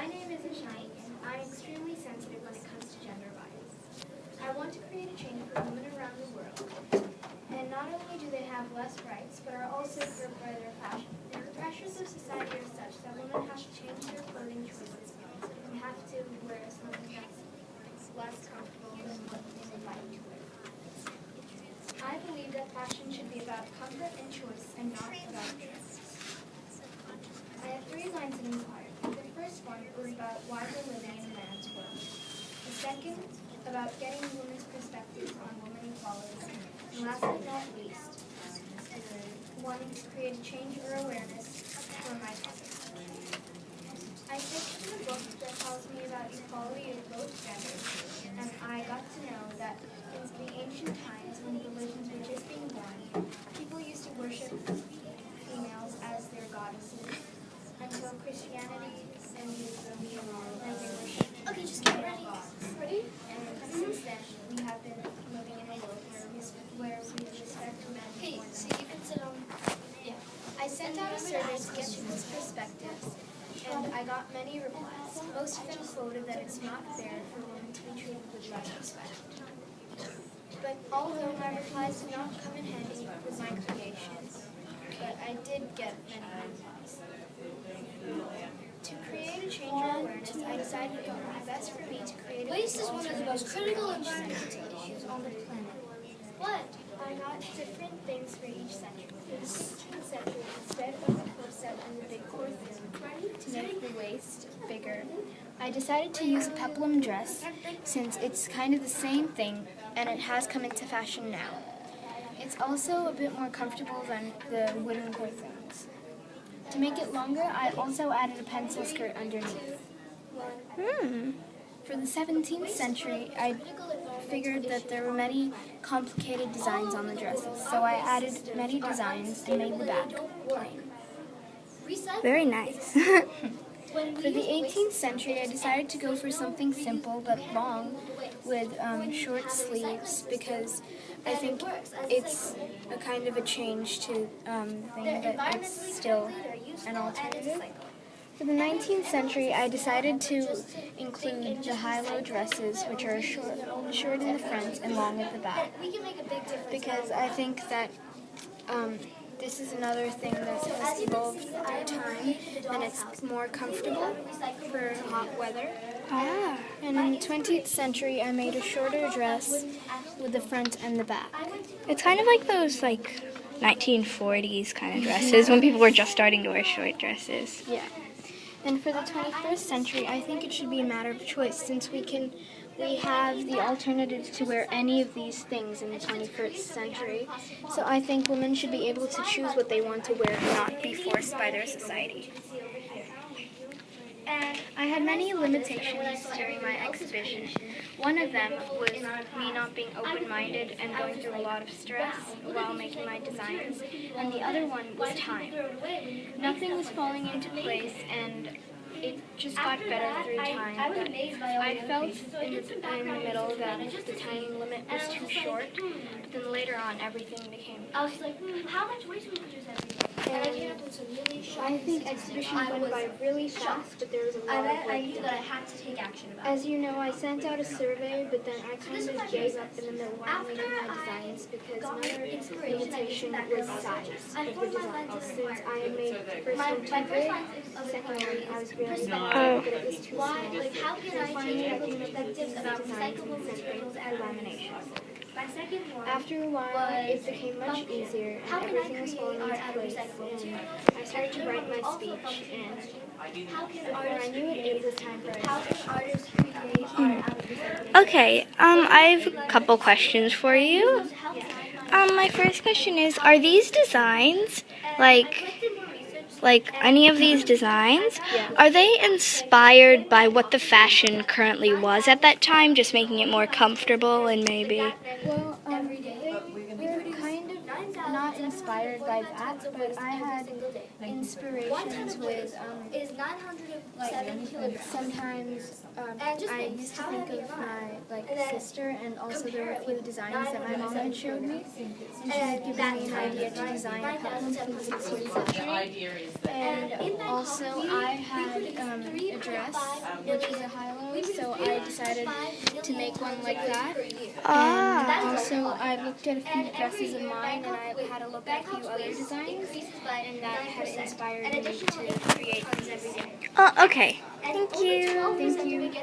My name is Ishaani, and I'm extremely sensitive when it comes to gender bias. I want to create a change for women around the world. And not only do they have less rights, but are also hurt by their fashion. The pressures of society are such that women have to change their clothing choices and have to wear something that's less comfortable than what they would like to wear. I believe that fashion should be about comfort and choice and not about trends. I have 3 lines in Inspire. The first one is about why we're living in a man's world. The second, about getting women's perspectives on women equality. And last but not least, wanting to create a change or awareness for my topic. I picked a book that tells me about equality of both genders, and I got to know that in the ancient times when religions were just being born, people used to worship females as their goddesses until Christianity and Judaism came along and they worshiped. Okay, just get ready. Ready? And since then, we have been living in a world where we respect men. Okay, so you can sit on. Yeah. I sent out a survey to get people's perspectives, and I got many replies. Most of them quoted that it's not fair for women to be treated with less respect. But although my replies did not come in handy with my creations, but I did get many replies. To create a change or awareness, I decided it would be best for me to create a Waste is one of the most critical environmental issues on the planet. But I got different things for each section. For the 16th century, instead of the corset and the big corset to make the waist bigger, I decided to use a peplum dress since it's kind of the same thing and it has come into fashion now. It's also a bit more comfortable than the wooden corsets. To make it longer, I also added a pencil skirt underneath. For the 17th century, I figured that there were many complicated designs on the dresses, so I added many designs and made the back plain. Very nice. For the 18th century, I decided to go for something simple but long with short sleeves because I think it's a kind of a change to thing, but it's still an alternative. For the 19th century, I decided to include the high-low dresses, which are short in the front and long at the back, because I think that this is another thing that has evolved through time, and it's more comfortable for hot weather. And in the 20th century, I made a shorter dress with the front and the back. It's kind of like those 1940s kind of dresses when people were just starting to wear short dresses. Yeah. And for the 21st century, I think it should be a matter of choice, since we have the alternative to wear any of these things in the 21st century. So I think women should be able to choose what they want to wear and not be forced by their society. And I had many limitations during my exhibition. One of them was me not being open-minded and going through a lot of stress while making my designs, and the other one was time. Nothing was falling into place, and it just got better through time. I felt in the middle that the time limit was too short, but then later on everything became. I was like, how much waste would we produce every day? I think exhibitions went by really fast, but there was a lot of work I knew done. that I had to take action about it. As you know, I sent out a survey, but then I kind of gave up in the middle while making my designs because another limitation was size of the design. Since I had made the first one too big, secondly, I was really mad that it was too small. How can I change people's perspectives about recyclable materials and laminations? My second one After a while, it became much easier, and everything was falling into place, and I started to write my speech, and before I knew it, it was time for it. How can artists create art out of recyclable? Okay, I have a couple questions for you. My first question is, are these designs, like any of these designs, are they inspired by what the fashion currently was at that time, just making it more comfortable and maybe? Well, they're kind of not inspired inspired by that, but I had inspirations with is 907 kilograms. sometimes And just I think, used to how think heavy of am I? my And then sister, and also there were a few compare it designs that my mom had showed me, and she And had given that me an time idea is to design a couple of pieces of 9,760. and in that also column, I had a dress which was a high-low, so I decided to make one like that. Ah. And also I looked at a few dresses of mine, and I had a look at a few other designs, and that had inspired me to create these every day. Oh, okay. Thank you. Thank you.